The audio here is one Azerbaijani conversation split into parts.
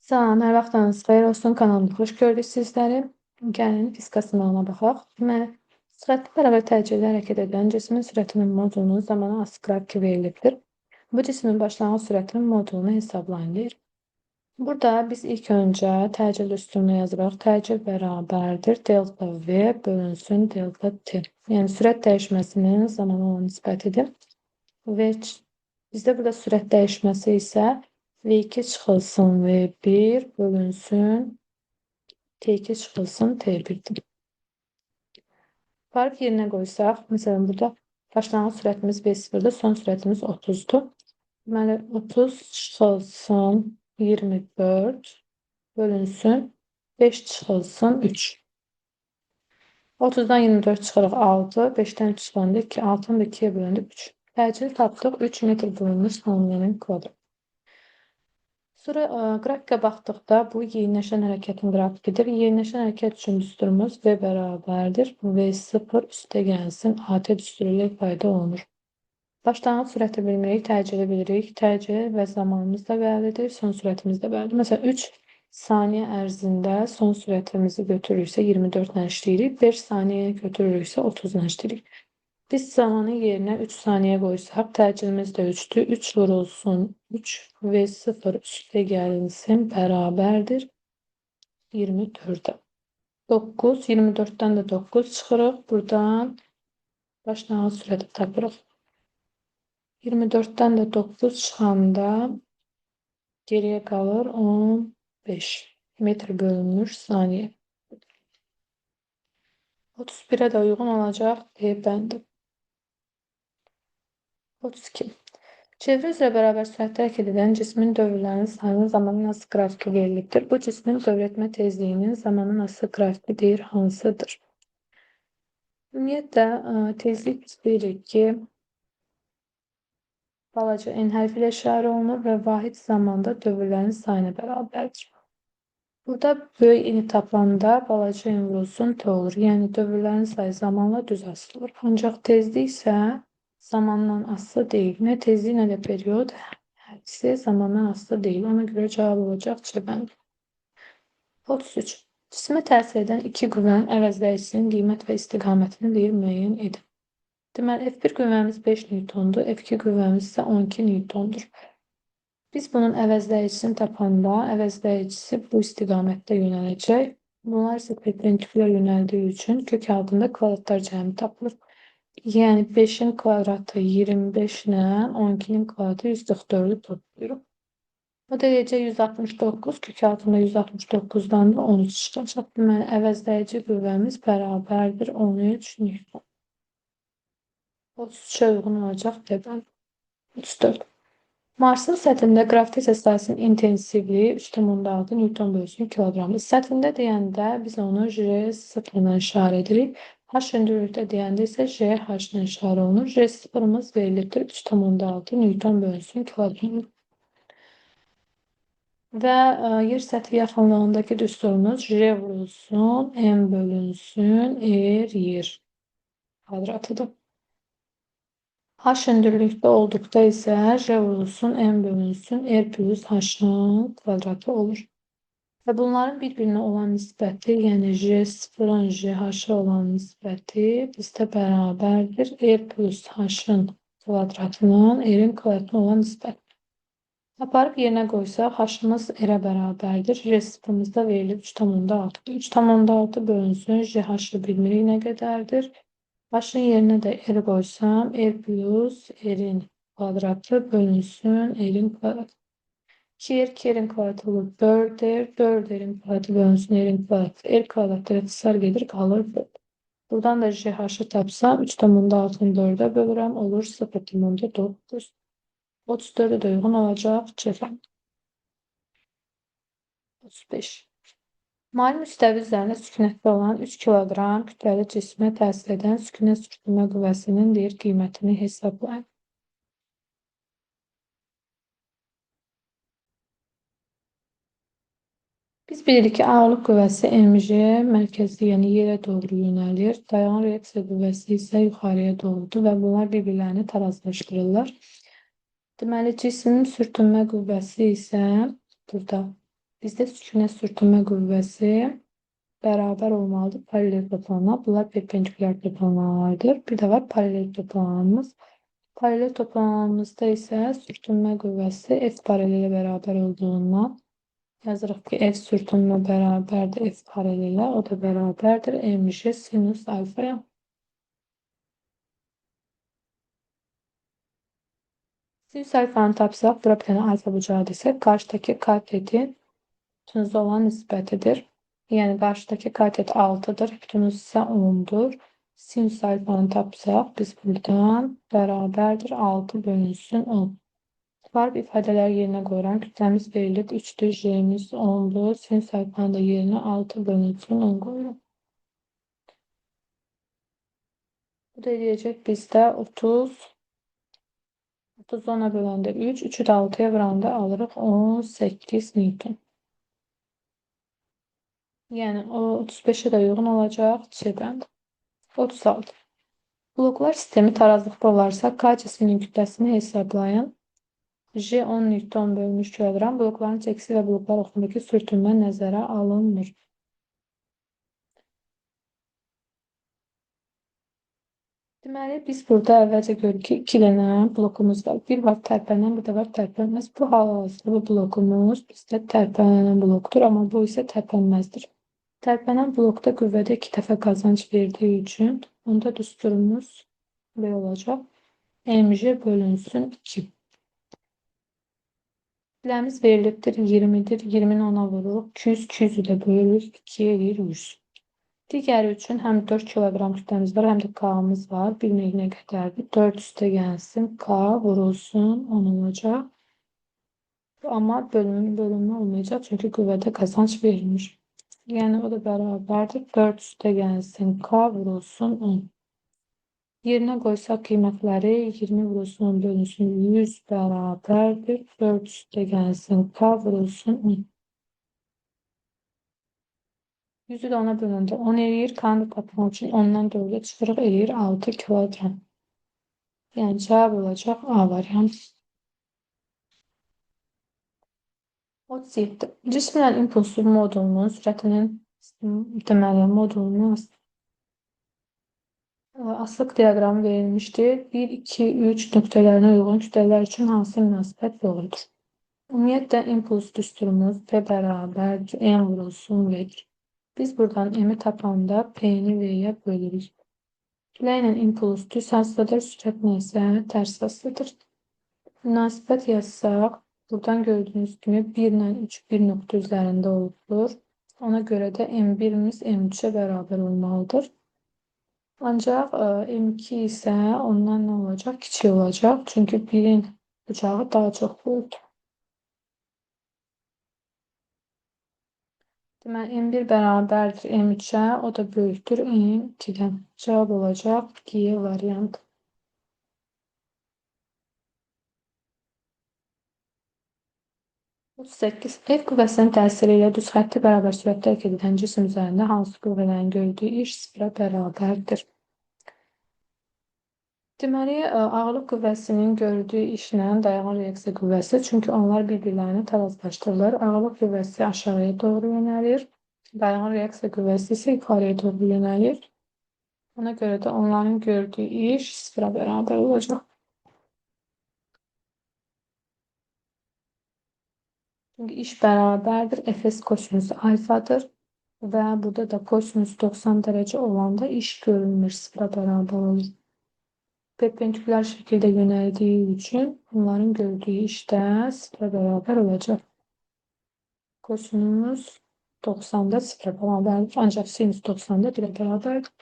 Salam, hər vaxtınız xeyir olsun. Kanalımda xoş gördük sizləri. Gəlin fizik sınavına baxaq. Deməli, sürətli bərabər təcrüdə hərəkət edən cismin sürətinin modulunun zamanı asılı qrafikə verilibdir. Bu cismin başlanğıc sürətinin modulunu hesablayın deyir. Burada biz ilk öncə təcil üstünlüğü yazırıq. Təcil bərabərdir delta V bölünsün delta T. Yəni sürət dəyişməsinin zamana olan nisbətidir. V bizdə burada sürət dəyişməsi isə V2 çıxılsın V1 bölünsün T2 çıxılsın T1'dir. Farq yerinə qoysaq, məsələn burada başlanğıc sürətimiz V0'dır, son sürətimiz 30'dur. Deməli 30 çıxılsın 24 bölünsün 5 çıxılsın 3. 30'dan 24 çıxırıq 6, 5'dən 3 çıxanda 2, 6'nı da 2'yə bölündü 3. Təcili tapdıq 3 metr bölünmüş saniyenin kvadratı. Sonra qrafikə baxdıqda bu yeniləşən hərəkətin qrafikidir. Yeniləşən hərəkət üçün düsturumuz V bərabərdir. V0 üstə gəlsin AT düsturu ilə ifadə olunur. Başlanğıc sürəti bilmirik, təcili bilirik. Təcil və zamanımız da bəllidir, son sürətimiz də bəllidir. Məsələn 3 saniyə ərzində son sürətimizi götürürüksə 24 ilə işləyirik, 5 saniyəyə götürürüksə 30 ilə işləyirik. Biz zamanı yerinə 3 saniyə qoysaq, təcilimiz də 3'dür. 3 vurulsun 3 ve 0 üstə gəlinsin bərabərdir 24'ə. 9, 24'dən də 9 çıxırıq. Buradan başlanğıc sürəti tapırıq. 24'dən də 9 çıxanda geriyə qalır 15 metr bölünmüş saniyə. 31'ə də uyğun olacaq D bəndi. 32. Çevre üzrə bərabər sürətdə hərəkət edən cismin dövrlərinin sayının zamanın asılı qrafiki verilibdir. Bu cismin dövrətmə tezliyinin zamanın asılı qrafiki deyir hansıdır? Ümumiyyətlə, tezlik biz bilirik ki, balaca n hərfi ilə işarə olunur və vahid zamanda dövrlərin sayına bərabərdir. Burada böyük n tapanda balaca n vurulsun t olur. Yəni dövrlərin sayı zamanla düz asılır. Ancaq tezlik isə zamandan asılı değil. Ne tezliği ne de periyod. Hepsi zamandan asılı değil. Ona göre cevap olacak C bəndi. 33. Cismə təsir edən iki qüvvənin əvəzləyicisinin qiymət və istiqamətini deyir müəyyən edin. Deməli, F1 qüvvəmiz 5 Newtondur, F2 qüvvəmiz isə 12 Newtondur. Biz bunun əvəzləyicisini tapanda, əvəzləyicisi bu istiqamətdə yönələcək. Bunlar isə perpendikulär yönəldiyi üçün kök altında kvadratlar cəmi tapılır. Yəni 5'in kvadratı 25 ilə 12'nin kvadratı 144'ü topluyorum. O da gece 169, kök altında 169'dan da 13 çıxacaq. Deməli, əvəzləyici qüvvəmiz bərabərdir 13 Newton. 33'ə uyğun olacaq dedim. 34. Marsın səthində qravitasiya sahəsinin intensivliyi 3,6 Newton bölünsün kilogramdır. Səthində deyəndə biz onu J0 ilə işarə edirik. H hündürlükdə deyəndə isə JH ilə işarə olunur. J0'ımız verilibdir 3,6 Newton bölünsün kilogram. Və yer səthi yaxınlığındakı düsturumuz J vurulsun, M bölünsün, yer kvadratıdır. H hündürlükdə olduqda isə J vurulsun, M bölünsün, R plus H-ın kvadratı olur. Və bunların bir-birinə olan nisbəti, yəni J0'ın JH-a olan nisbəti bizdə bərabərdir. R plus H-ın kvadratının R-in kvadratına olan nisbəti. Aparıb yerinə qoysaq, H-ımız R-ə bərabərdir. J0'ımız da verilib 3,6. 3,6 bölünsün, JH-ı bilmirik nə qədərdir. Başın yerine de R koysam R plus R'in kvadratı bölünsün R'in kvadratı. 2R 2R'in kvadratı olur 4R. 4R'in kvadratı bölünsün R'in kvadratı. R kvadratı ikhtisar gelir kalır 4. Buradan da JH'ı tapsam 3,6'ını 4'e bölürəm. Olur 0,9. 34'e de uygun olacak cevap. 35. Mail müstəvi üzərində sükunətdə olan 3 kiloqram kütləli cismə təsir edən sükunət sürtünmə qüvvəsinin deyir qiymətini hesablayın. Biz bilirik ki, ağırlıq qüvvəsi mg mərkəzli, yəni yerə doğru yönəlir. Dayanan reaksiya qüvvəsi isə yuxarıya doğrudur və bunlar bir-birlərini tarazlaşdırırlar. Deməli, cismin sürtünmə qüvvəsi isə burada Bizdə sükunət sürtünmə qüvvəsi bərabər olmalıdır paralel toplana. Bunlar perpendikulyar toplanmalardır. Bir də var paralel toplanmamız. Paralel toplanmamızda isə sürtünmə qüvvəsi F paralelə bərabər olduğundan yazırıq ki, F sürtünmə bərabərdir F paralelə. O da bərabərdir mj sinus alfaya. Sinüs alfanı tapsaq, bura bir dənə alfa bucağı desək, qarşıdakı katetin hipotenuza olan nisbətidir. Yəni qarşıdakı katet 6'dır, hipotenuz isə 10'dur. Sinüs alfanı tapsaq, biz buradan bərabərdir 6 bölünsün 10. Var ifadələri yerinə qoyuram. Kütləmiz verilib 3'dür, j'miz 10'dur. Sinüs alfanı da yerinə 6 bölünsün 10 qoyuram. Bu da eləyəcək bizdə 30 10'a böləndə 3, 3'ü də 6'ya vuranda alırıq 18 Newton. Yəni o 35'e də uyğun olacaq C bəndi. 36. Bloklar sistemi tarazlıqda olarsa, K cisminin kütləsini hesablayın. J 10 Newton bölünmüş kiloqram. Blokların çəkisi və bloklar arasındakı sürtünmə nəzərə alınmır. Deməli, biz burada əvvəlcə görürük ki, 2 dənə blokumuz var. Bir var tərpənən, bir də var tərpənməz. Bu hal-hazırda bu blokumuz bizdə tərpənən blokdur, amma bu isə tərpənməzdir. Tərpənən blokda qüvvədə 2 dəfə qazanc verdiyi üçün onda düsturumuz belə olacaq. mj bölünsün 2. Kütləmiz verilibdir 20'dir. 20'ni 10'a vururuq. 200, 200'ü də bölürük. 2'ye elir 100. Digəri üçün həm 4 kiloqram kütləmiz var, həm də K'mız var. Bir neyinə qədərdir. 4 üstə gəlsin. K vurulsun 10 olacaq. Amma bölünmə olmayacaq. Çünki qüvvədə qazanc verilmiş. Yəni o da bərabərdir. 4 üstə gəlsin. K vurulsun 10. Yerinə qoysaq qiymətləri 20 vurulsun 10 bölünsün 100 bərabərdir. 4 üstə gəlsin. K vurulsun 10. 100'ü də 10'a bölündə 10 eləyir. K-nı tapmaq üçün 10'dan 4'ə çıxırıq eləyir 6 kiloqram. Yəni cavab olacaq A variantı. 37. Cismlərin impulslu modulunun sürətinin deməli modulunun aslıq diaqramı verilmişdir. 1, 2, 3 nöqtələrinə uyğun kütlələr üçün hansı münasibət doğrudur? Ümumiyyətlə impuls düsturumuz P bərabərdir M vurulsun V-dir. Biz buradan M'i tapanda P'ni V'yə bölürük. Kütlə impuls düz asılıdır, sürət isə tərs asılıdır. Münasibət yazsaq, buradan gördüyünüz kimi 1 ilə 3 bir nöqtə üzərində olur. Ona görə də M1'miz M3'ə bərabər olmalıdır. Ancaq M2 isə ondan nə olacaq? Kiçik olacaq. Çünki 1'in bucağı daha çox böyükdür. Deməli, M1 bərabərdir M3'ə, o da böyükdür M2'dən. Cavab olacaq G variantı. F qüvvəsinin təsiri ilə düz xətti bərabər sürətdə hərəkət edən cisim üzərində hansı qüvvələrin gördüyü iş sıfıra bərabərdir? Deməli, ağırlıq qüvvəsinin gördüyü işlə dayanma reaksiya qüvvəsi, çünki onlar bir-birlərini tarazlaşdırılır. Ağırlıq qüvvəsi aşağıya doğru yönəlir. Dayanma reaksiya qüvvəsi isə yuxarıya doğru yönəlir. Ona görə də onların gördüyü iş sıfıra bərabər olacaq. Çünki iş bərabərdir. Fs kosinüs alfadır. Və burada da kosinüs 90 dərəcə olanda iş görülmür, sıfıra bərabər olur. Perpendikular şəkildə yönəldiyi üçün bunların gördüyü işdə sıfıra bərabər olacaq. Kosinüs 90'da sıfıra bərabərdir. Ancaq sinüs 90'da 1'ə bərabərdir.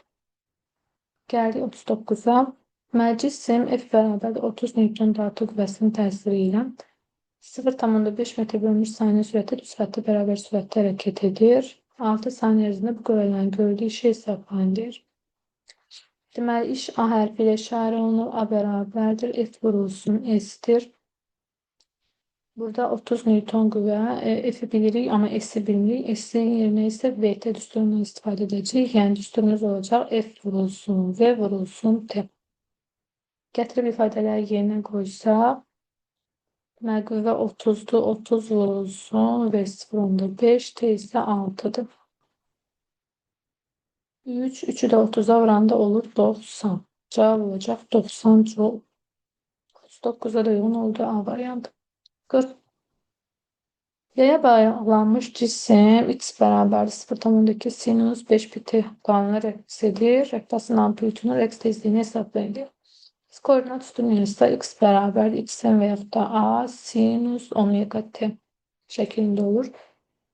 Gəldik 39'a. Cisim F bərabərdir 30 Newton dartı qüvvəsinin təsiri ilə 0,5 metr bölünmüş saniyə sürətdə düz xəttə bərabər sürətdə hərəkət edir. 6 saniyə ərzində bu qüvvələrin gördüyü işi hesablayın deyir. Deməli, iş A hərfi ilə işarə olunur. A bərabərdir. F vurulsun S-dir. Burada 30 Newton qüvvə. F'i bilirik, amma S-i bilmirik. S-in yerinə isə VT düsturundan istifadə edəcəyik. Yəni, düsturumuz olacaq F vurulsun V vurulsun T. Gətirib ifadələri yerinə qoysaq, Deməli, qüvvə 30'dur. 30 vurulsun və 0,5 t isə 6'dır. 3'ü də 30'a vuranda olur 90. Cevap olacak 90 joule. 39'a da uygun oldu A variantı. 40. Yaya bağlanmış cisim x bərabər 0,2 sinus 5 pi t qanunu rəqs edir. Rəqtasının amplitudunu rəqs tezliyini hesablayın. Biz koordinat üstünlüyünüzdə x bərabər xn və yaxud da a sinus omega t şəklində olur.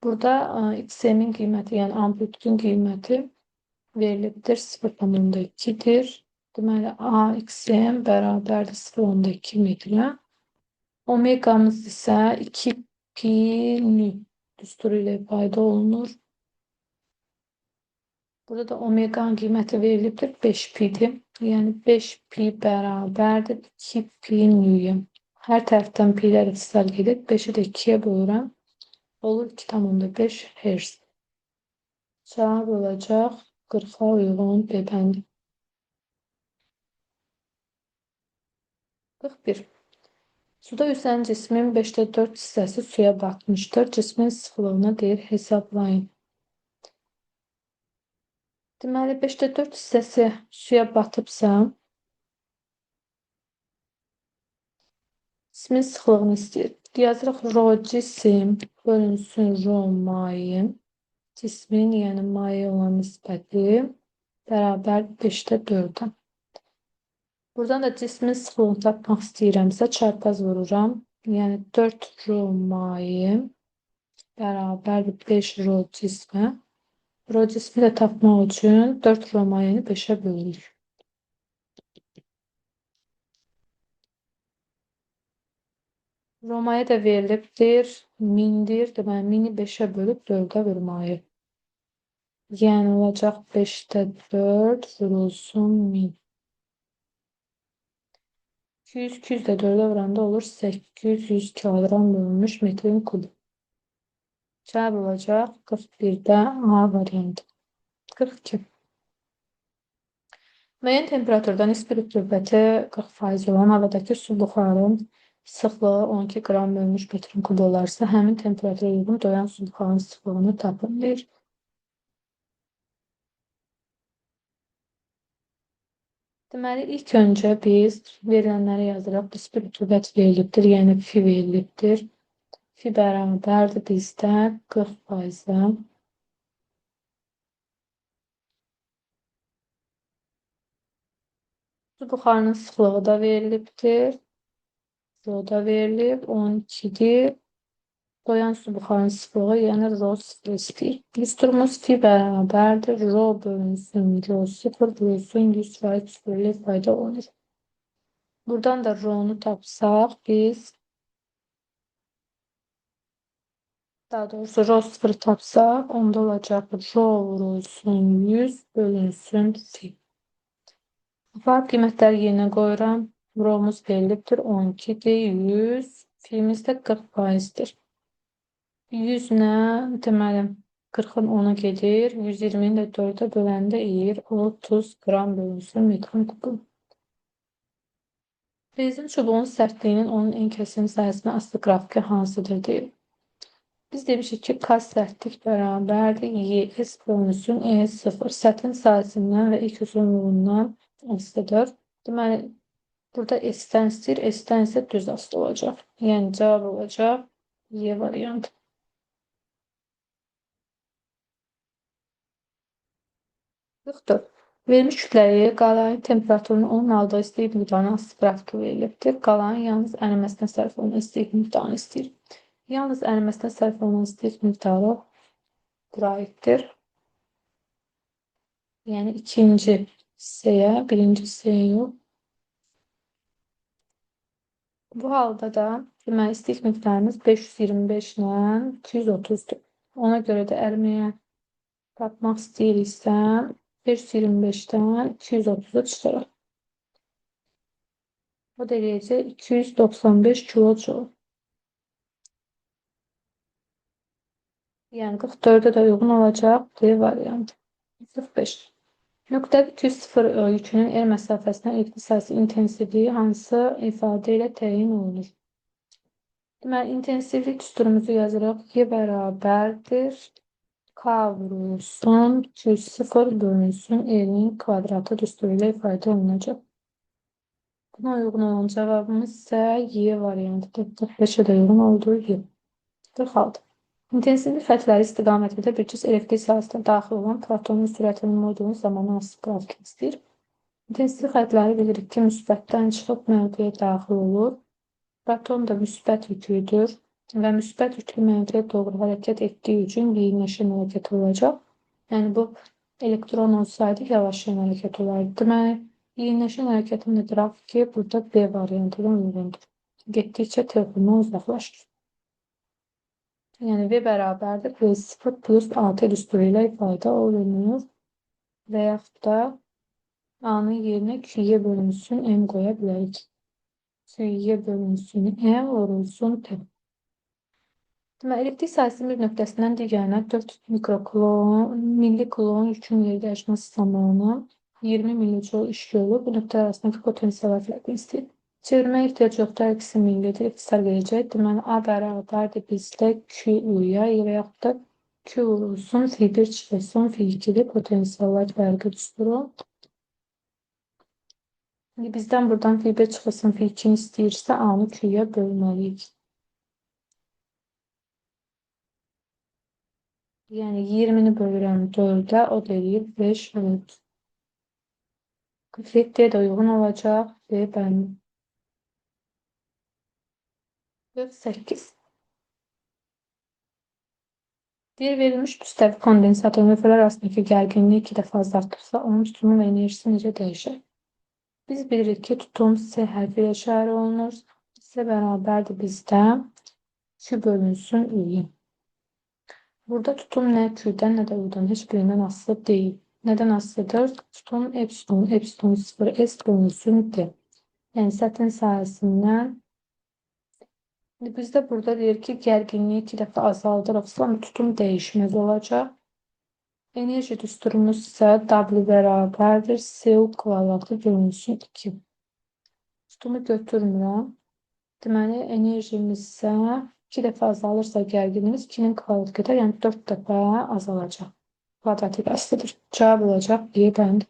Burada xn-in qiyməti, yəni amplitudun qiyməti verilibdir 0,2'dir. Deməli a xn bərabərdir 0,2 metrə. Omegamız ise 2 pi nü düsturu ile ifade olunur. Burada da omeganın qiyməti verilibdir 5 pi'dir. Yəni 5 pi bərabərdir 2 pi nüyə. Hər tərəfdən pi'lər ixtisar edib 5'i də 2'yə bölürəm. Olur 2,5 Hz. Cevap olacaq 40'a uygun B bəndi. 41. Suda yüzən cismin 5'te 4 hissəsi suya batmıştır. Cismin sıxlığına deyir hesablayın. Deməli 5'te 4 hissəsi suya batıbsa, cismin sıxlığını istəyir. Yazırıq rho cisim bölünsün rho maye. Cismin, yəni maye olan nisbəti bərabər 5'te 4'ə. Buradan da cismin sıxlığını tapmaq istəyirəmsə çarpaz vururam. Yəni 4 rho maye bərabər 5 rho cismə. Rho cismi də tapmaq üçün 4 rho mayeni 5'ə bölürük. Rho maye də verilibdir. 1000'dir. Deməli 1000'i 5'ə bölüb 4'ə vurmayı. Yəni olacaq 5'te 4 vurulsun 1000. 200 de 4'e vuranda olur 800 kilogram bölünmüş metrin kubu. Cevap olacaq 41'də A variantı. 42. Müəyyən temperaturda nisbi rütubəti 40% olan havadakı su buxarın sıxlığı 12 qram bölünmüş metrin kubu olarsa, həmin temperatura uyğun doyan su buxarının sıxlığını tapın deyir. Deməli, ilk öncə biz verilənləri yazırıq. Nisbi rütubət verilibdir, yəni fi verilibdir. Fi bərabərdir bizdə 40%. Su buxarının sıxlığı da verilibdir. Rho da verilib 12'dir. Doyan su buxarının sıxlığı, yəni rho 0 istəyir. Düsturumuz fi bərabərdir. Rho bölünsün rho 0 bölünsün 100% sıfırlı ifade olur. Buradan da rho'nu tapsaq biz, daha doğrusu rho 0 tapsaq, onda olacaq rho vurulsun 100 bölünsün fi. Fark qiymətləri yerinə qoyuram. Rho'muz verilibdir 12'dir. 100. Fi'miz də 40%'dir. 100 nə? Deməli 40'ın 10'a gedir. 120'ni də 4'ə böləndə eğir 30 qram bölünsün metrin kubu. Rezin çubuğun sərtliyinin onun en kəsim sayısına asılı qrafiki hansıdır deyil. Biz demişik ki kas sərtlik bərabərdir. Y S bölünsün E0. Sətin sayısından və ilk uzunluğundan asılıdır. Deməli burada S-dən istəyir, S-dən isə düz asılı olacaq. Yəni cavab olacaq Y variantı. Verilmiş kütləyə qalanın temperaturunun onun aldığı istilik miqdarına asılı qrafiki verilibdir. Qalanın yalnız əriməsinə sərf olunan istilik miqdarını istəyir. Yalnız əriməsinə sərf olunan istilik miqdarı bura aiddir. Yəni ikinci hissəyə, birinci hissəyə yox. Bu halda da deməli istilik miqdarımız 525 ilə 230'dur. Ona görə də əriməyə tapmaq istəyiriksə 525'dən 230'u çıxırıq. O da eləyəcək 295 kilojoule. Yəni 44'e də uyğun olacaq D variantı. 45. Nöqtə 200 yükünün el məsafəsindən elektrik sayısı intensivliyi hansı ifadə ilə təyin olunur? Deməli, intensivlik düsturumuzu yazırıq. Y bərabərdir. K vurulsun. 200 bölünsün. E'nin kvadratı düsturu ilə ifadə olunacaq. Buna uyğun olan cavabımız isə Y variantıdır. 5'e de uyğun olduğu Y. 46. İntensivlik xətləri istiqamətində bir cüz elektrik sahəsinə daxil olan protonun sürətinin modulun zamanı hansı qrafik istəyir? İntensivlik xətləri bilirik ki, müsbətdən çıxıb mənfiyə daxil olur. Proton da müsbət yüklüdür və müsbət yüklü mənfiyə doğru hərəkət etdiyi üçün yeyinləşən hərəkət olacaq. Yəni bu elektron olsaydı yavaşlayan hərəkət olardı. Deməli, yeyinləşən hərəkətin qrafiki burada B variantından uyğundur. Getdikcə telefondan uzaqlaşır. Yəni V bərabərdir V0 plus 6 düsturu ilə ifadə olunur və yaxud da A-nın yerinə Q-yə bölünsün M qoya bilərik. Q-yə bölünsün M vurulsun T. Deməli, elektrik sahəsinin bir nöqtəsindən digərinə 4 millikulon yükün yeri dəyişməsi zamanı 20 millijoule iş görülür. Bu nöqtələr arasındakı potensial fərqini istəyir. Çevirməyə ehtiyac yoxdur, hər ikisi millidir, ixtisar verəcək. Deməli, A bərabərdir bizdə Q-ya və yaxud da Q vurulsun, F1 çıxılsın, F2-dir, potensiallar fərqi düsturu. Bizdən buradan F1 çıxılsın, F2-ni istəyirsə, A-nı Q-ya bölməliyik. Yəni 20-ni bölürəm 4-ə, o da eləyir 5 volt. F-də də uyğun olacaq, B bəndi. 48. Deyir, verilmiş müstəvi kondensator nöqtələr arasındakı gərginliyi 2 dəfə azaltırsa, onun tutumu və enerjisi necə dəyişir? Biz bilirik ki, tutum S hərfi ilə işarə olunur. S bərabərdir bizdə Q bölünsün I. Burada tutum nə Q'dən, nə də U-dan heç birindən asılı deyil. Nədən asılıdır? Tutum epsilon 0 S bölünsün D. Yəni sətin sahəsindən bizdə burada deyir ki, gərginliyi 2 dəfə azaldırıqsa, tutum dəyişməz olacaq. Enerji düsturumuz isə W bərabərdir. C-U kvadratı bölünsün 2. Tutumu götürmürəm. Deməli, enerjimiz isə 2 dəfə azalırsa gərginliğimiz 2'nin kvadratı qədər, yəni 4 dəfə azalacaq. Kvadrat ilə asılıdır. Cavab olacaq B bəndi.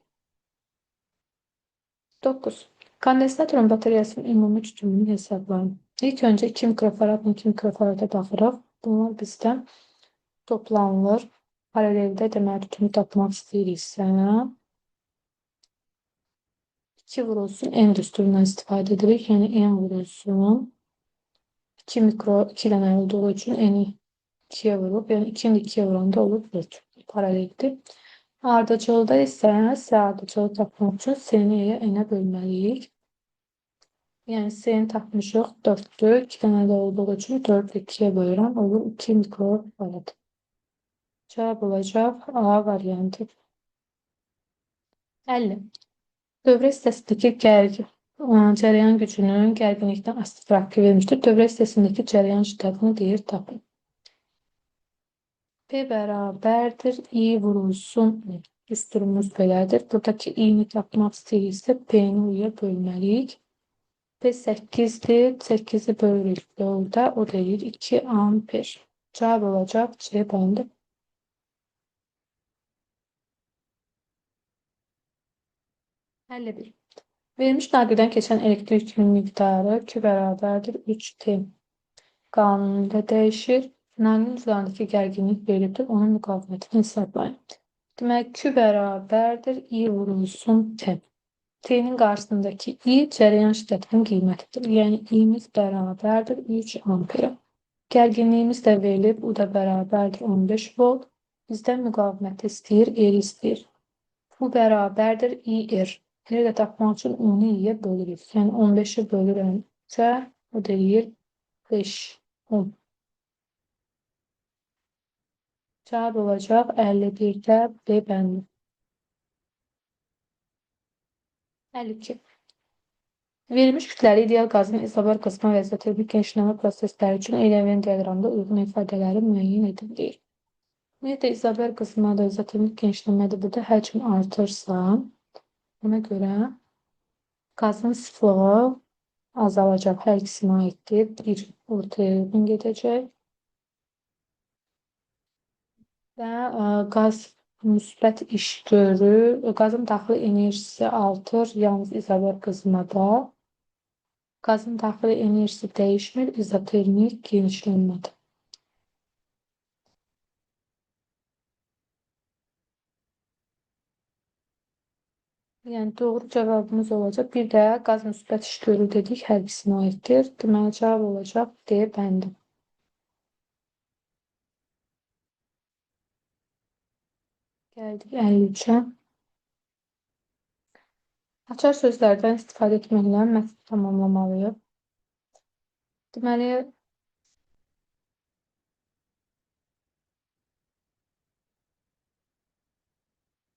9. Kondensatorun bataryasının ümumi tutumunu hesablayın. İlk önce 2 mikrofaradla 2 mikrofarada baxırıq. Bunlar bizdən toplanılır. Paralelde deməli tutumu tapmaq istəyiriksə 2 vurulsun N düsturundan istifadə edirik. Yəni N vurulsun 2 dənə olduğu üçün N'i 2'ye vurub, yəni 2'nin 2'ye vuranda olur 4. Paraleldir. Ardıcılda isə S ardıcılı tapmaq üçün S'ni N'ə bölməliyik. Yəni S'ni tapmışıq 4'tür. 2 dənə də olduğu üçün 4'ü 2'ye bölürəm. Olur 2 mikrofarad. Cevap olacaq A variantı. 50. Dövrə hissəsindəki cərəyan gücünün gərginlikdən asılı qrafiki verilmişdir. Dövrə hissəsindəki cərəyan şiddətini deyir tapın. P bərabərdir. I vurulsun. Düsturumuz belədir. Buradakı i'ni tapmaq istəyirsə P'ni U'ya bölməliyik. P 8'dir. 8'i bölürük 4'e. O da 2 amper. Cevap olacak C bəndi. 51. Verilmiş naqildən keçən elektrik yükünün miqdarı Q bərabərdir 3T. Qanununda dəyişir. Naqilin üzərindəki gərginlik verilibdir. Onun müqavimətini hesablayın. Demək Q bərabərdir I vurulsun T. T'nin qarşısındakı I cərəyan şiddətinin qiymətidir. Yəni i'miz bərabərdir 3 ampere. Gərginliyimiz də verilib. U da bərabərdir 15 volt. Bizdən müqaviməti istəyir, R istəyir. Bu bərabərdir IR. R də tapmaq üçün onu i'yə bölürük. Yəni 15'i bölürəmsə o da 5, 10. Cavab olacaq 51'də B bəndi. 52. Verilmiş kütləli ideal qazın izobar qısmı və izotermik genişlənmə prosesləri üçün Eyleven diaqramda uyğun ifadələri müəyyən edilir. Ümumiyyətlə izobar qısmı da izotermik genişlənmədə burada həcm artırsa, ona görə qazın sıxlığı azalacaq. Hər ikisinə aiddir. Bir ortaya uyğun gedəcək. Və qaz müsbət iş görür. Qazın daxili enerjisi artır, yalnız izobor qızmada. Qazın daxili enerjisi dəyişmir, izotermik genişlənmədir. Yəni doğru cavabımız olacaq. Bir də qaz müsbət iş görür dedik, hər ikisinə aiddir. Deməli cavab olacaq D bəndi. Gəldik 53-ə. Açar sözlərdən istifadə etməklə mətni tamamlamalıyıq. Deməli,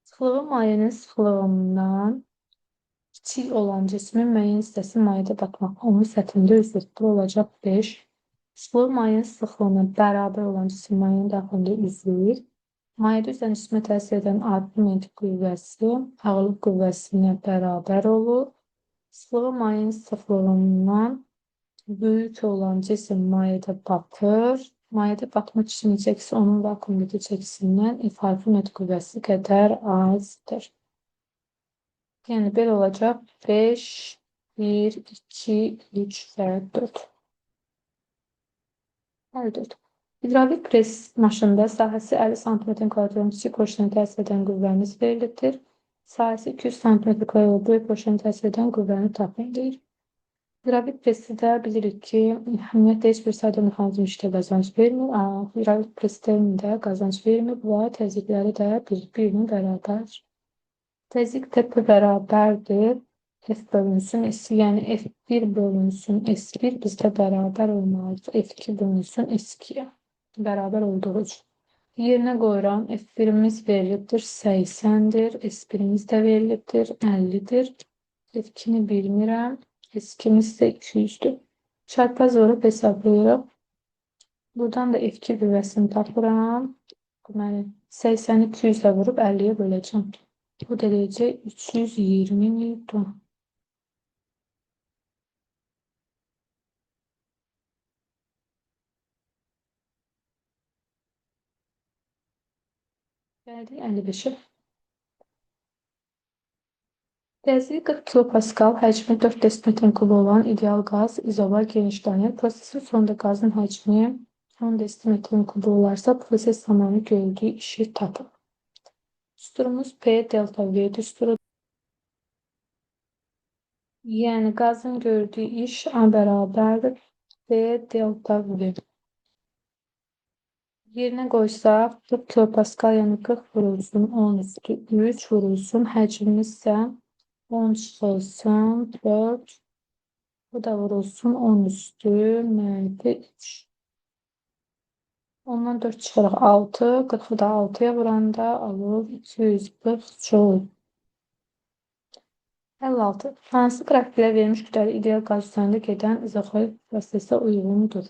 sıxlığı mayenin sıxlığından kiçik olan cismin müəyyən hissəsi mayədə batmaq. Onun səthində üzrətli olacaq 5. Sıxlığı mayenin sıxlığına bərabər olan cisim mayenin daxilində üzür. Mayədə üzən cismə təsir edən argument qüvvəsi ağırlıq qüvvəsinə bərabər olur. Sıxlığı mayenin sıxlığından böyük olan cisim mayədə batır. Mayədə batma cismin çəkisi onun vakuumdakı çəkisindən F argument qüvvəsi qədər azdır. Yəni belə olacaq 5, 1, 2, 3 və 4. 54. Hidravlik pres maşında sahəsi 50 sm kvadratın kiçik qoşuna təsir edən qüvvəmiz verilibdir. Sahəsi 200 sm kvadrat böyük qoşuna təsir edən qüvvəni tapın deyir. Hidravlik presdə də bilirik ki, ümumiyyətlə heç bir sayda mexanizm işdə qazanc vermir. Hidravlik presdən də qazanc vermir və təzyiqləri də bir-birinə bərabər. Təzyiq təpi bərabərdir. F bölünsün S, yəni F1 bölünsün S1 bizdə bərabər olmalıdır. F2 bölünsün S2-yə bərabər olduğu üçün. Yerinə qoyuram. F1-imiz verilibdir 80-dir. S1-imiz də verilibdir 50-dir. F2-ni bilmirəm. S2-miz isə 200-dür. Çarpaz vurub hesablayırıq. Buradan da F2 qüvvəsini tapıram. Deməli, 80-i 200-ə vurub 50-yə böləcəm. Bu derece 320 Newton. Geldi 55'e. Təzyiqi 40 kilopascal, həcmi 4 desimetrin kubu olan ideal qaz izobar genişlənir. Prosesin sonunda qazın həcmi 10 desimetrin kubu olarsa proses zamanı gördüyü işi tapın. Düsturumuz P delta V düsturu. Yəni qazın gördüyü iş A bərabərdir P delta V. Yerine qoysaq 40 kilopascal, yəni 40 vurulsun 10 üstü 3 vurulsun. Həcmimiz isə 10 çıxılsın 4. Bu da vurulsun 10 üstü -3. Ondan 4 çıxırıq 6. 40'ı da 6'ya vuranda alır 240 joule. 56. Hansı qrafiklə verilmiş kütləli ideal qaz üzərində gedən izoxor prosesə uyğundur?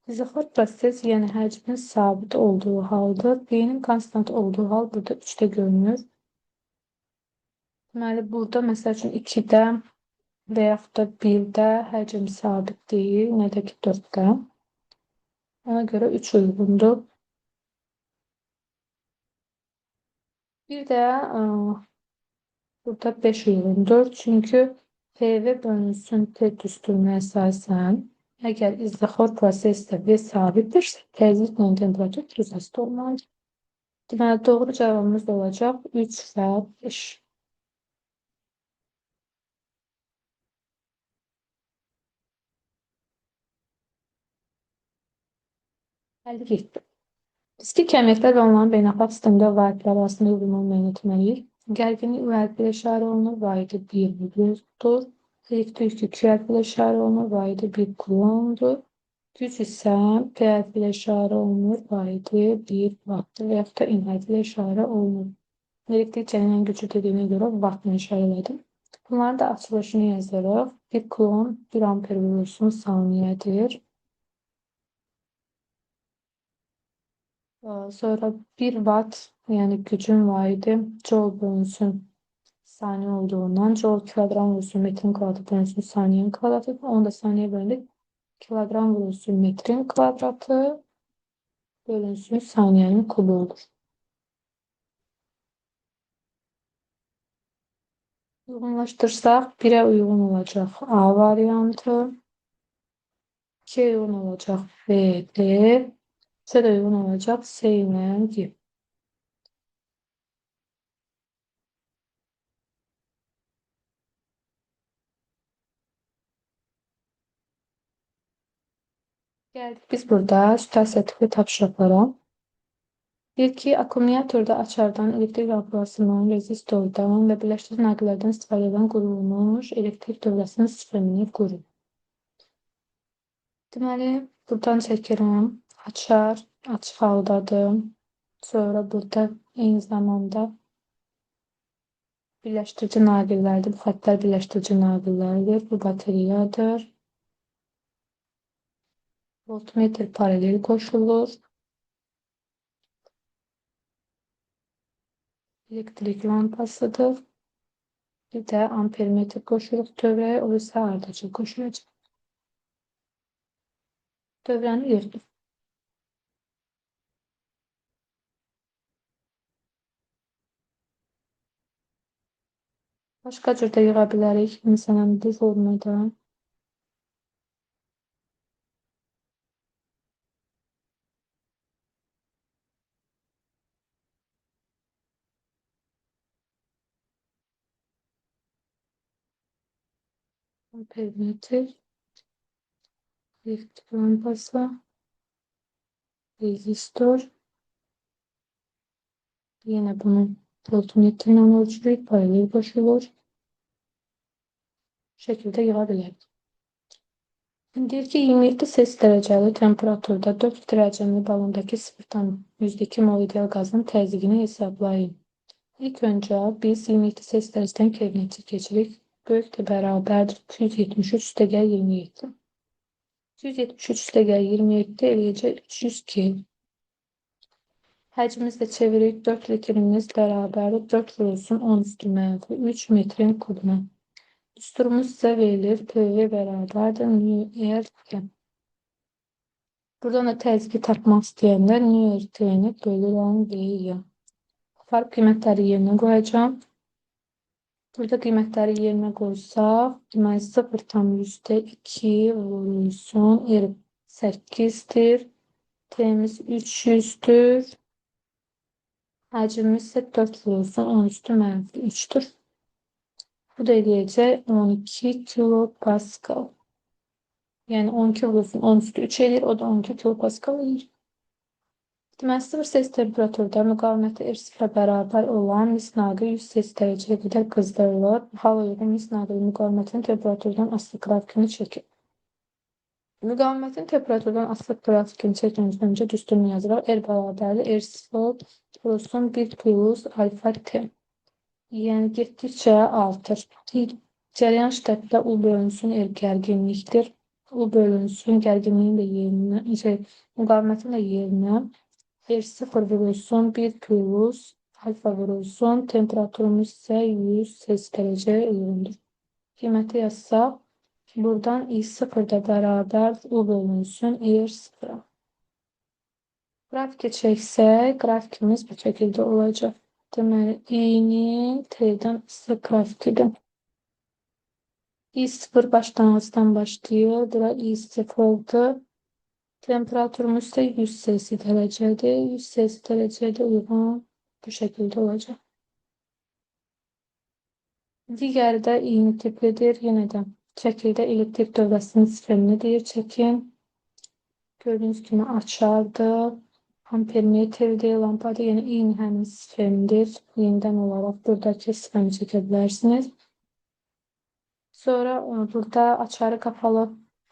İzoxor proses, yəni həcmin sabit olduğu halda, P-nin konstant olduğu hal burada 3'də görünür. Deməli, burada məsəl üçün 2-də və yaxud da 1-də həcm sabit deyil, nə də ki 4-də. Ona görə 3 uyğundur. Bir də burada 5 uyğundur. Çünki PV bölünsün T düsturuna əsasən, əgər izoxor prosesdə V sabitdirsə, təzyiqlə temperatur düzəsti olmalıdır. Deməli, doğru cavabımız olacaq 3 və 5. Əldə getdi. Riskli kəmiyyətlər və onların beynəlxalq sistemdə vaidlər arasında uyğunluğunu müəyyən etməliyik. Gərginlik U hərfi ilə işarə olunur, vaidi 1 voltdur. Elektrik yükü Q hərfi ilə işarə olunur, vaidi 1 kulondur. Güc isə P hərfi ilə işarə olunur, vaidi 1 wattdır və yaxud da N hərfi ilə işarə olunur. Elektrik cərəyan gücü dediyinə görə wattla işarə elədim. Bunların da açılışını yazırıq. 1 kulon 1 amper vurulsun saniyədir. Sonra 1 watt, yəni gücün vaidi joule bölünsün saniye olduğundan joule kilogram vurulsun metrin kvadratı bölünsün saniyenin kvadratı. Onu da saniye bölündük. Kilogram vurulsun metrin kvadratı bölünsün saniyenin kubu olur. Uygunlaştırsak 1'e uygun olacak A variantı. 2'ye uygun olacak B, D. 3'e de uygun olacak C ile G. Geldik biz burada sütasyatlı tapşırıklara. İlki akkumulyatorda açardan, elektrik ampulsından, rezistordan ve birleştirici nakillerden istifadə edən qurulmuş elektrik dövrəsinin sistemini qurun. Deməli, buradan çəkirəm. Açar, açıq haldadır. Sonra burada eyni zamanda birləşdirici naqillərdir. Bu xəttlər birləşdirici naqillərdir. Bu batareyadır. Voltmetr paralel qoşulur. Elektrik lampasıdır. Bir də ampermetr qoşuluq dövrəyə, o isə ardacıl qoşulacaq. Dövrəni yığdıq. Başqa cür də yığa bilərik. Məsələn, bu formada. Ampermetr, elektrik lampası, rezistor. Yine bunun voltmetrlə ölçülür, paralel qoşulur. Bu şəkildə yığa bilərik. Deyir ki, 27 Celsius dərəcəli temperaturda 4 litre həcmli balondakı 0,2 mol ideal qazın təzyiqini hesablayın. İlk öncə biz 27 Celsius dərəcədən Kelvinə keçirik. Böyük də bərabərdir 173 üstəgəl 27. 173 üstəgəl 27 eləyəcək 302. Həcmimizi də çeviririk. 4 litrimiz bərabərdir 4 vurulsun 10 üstü mənfi 3 metrin kubuna. Düsturumuz sizə verilir. PV bərabərdir nÜRT. Buradan da təzyiqi tapmaq istəyənlər nÜRT-ni bölürəm V-yə. Farq qiymətləri yerinə qoyacağım. Burada qiymətləri yerinə qoysaq, deməli 0,2 vurulsun 8'dir. T'miz 300'dür. Hacmimiz ise 4 vurulsun 10 üstü mənfi 3'tür. Bu da eləyəcək 12 kilopascal. Yəni 12 vurulsun 10 üstü 3 eləyir. O da 12 kilopascal eləyir. Deməli 0 Celsius temperaturda müqaviməti R0 bərabər olan mis naqili 100 Celsius dərəcəyə qədər qızdırılır. Hal uyğun mis naqili müqavimətin temperaturdan asılı qrafikini çəkir. Müqavimətin temperaturdan asılı qrafikini çəkməyimizdən öncə düsturunu yazırıq. R bərabərdir R0 vurulsun 1 plus alfa T. Yəni getdikcə artır. Cəryan şiddətdə U bölünsün R gərginlikdir. U bölünsün gərginliyin də yerinə, müqavimətin də yerinə R0 vurulsun 1 plus alfa vurulsun. Temperaturumuz isə 100 Celsius dərəcəyə uyğundur. Qiyməti yazsaq, buradan I0 da bərabər U bölünsün R0. Qrafiki çəksək, qrafikimiz bu şəkildə olacaq. Deməli, i'nin T'dən asılı qrafikidir. I0 başlanğıcdan başlayır. Bura I0'dır. Temperaturumuz ise 100 Celsius dərəcədir. 100 Celsius dərəcədə uyğun bu şəkildə olacaq. Digəri də iğne tipidir. Yenə də şəkildə elektrik dövrəsinin sistemini deyir çəkin. Gördüyünüz kimi açardır. Ampermetrdir, lampada yəni eyni həmin sistemdir. Yenidən olaraq buradakı sistemi çəkə bilərsiniz. Sonra burada açarı qapalı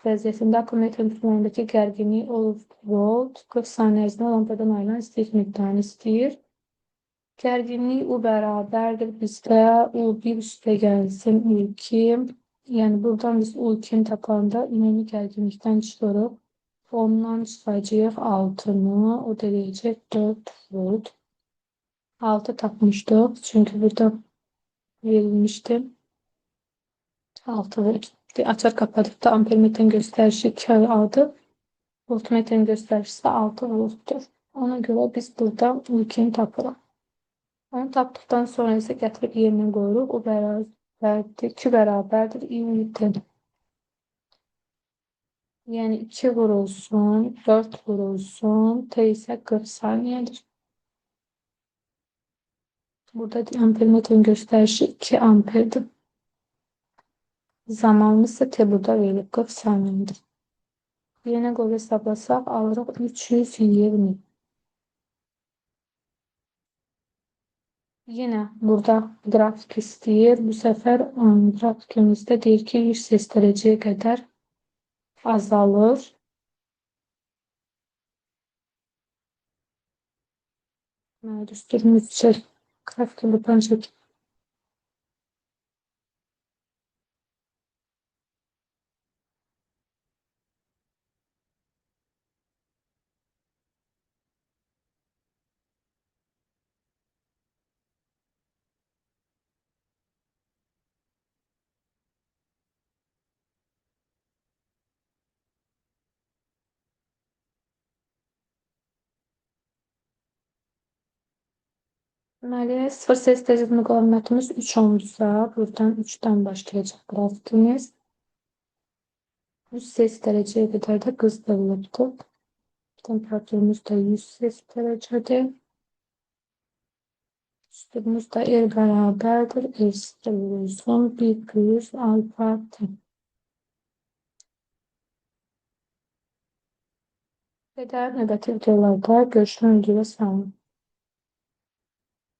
vəziyyətində akkumulyatorun üstündəki gərginlik volt 40 saniyə ərzində lampadan ayrılan istilik miqdarını istəyir. Gərginlik U bərabərdir bizdə U1 üstə gəlsin U2. Yəni buradan biz U2'ni tapanda ümumi gərginlikdən çıxırıq. Ondan çıxacaq 6'nı, o da eləyəcək 4 volt. 6 tapmışdıq, çünki burada verilmişti. 6 volt. Açar kapadıkta ampermetrenin gösterişi kağıdı. Voltmetrenin göstericisi 6 volttur. Ona göre biz burada ilkini tapırıq. Onu tapdıktan sonra ise getirip yerine koyuruq. O bərabərdir, 2 bərabərdir 20. Yani 2 vurulsun, 4 vurulsun, T ise 40 saniyedir. Burada ampermetrenin gösterişi 2 amperdir. Zamanımız ise T burada verilib 40 saniyedir. Yerine göre hesablasaq alırıq 320. Yine burada grafik istəyir. Bu sefer grafikimizde deyir ki 100 dereceye kadar azalır. Düsturumuz için grafiki buradan çek. Deməli 0 derece müqavimətimiz 3 ohmdursa, buradan 3'ten başlayacak grafikimiz. 100 dereceye kadar da kızdırılıptır. Temperaturumuz da 100 derecedir. Düsturumuz da R beraberdir. R sıfır 100 alfa T. Ve diğer nöbeti videolarda görüşmek üzere. Sağ olun.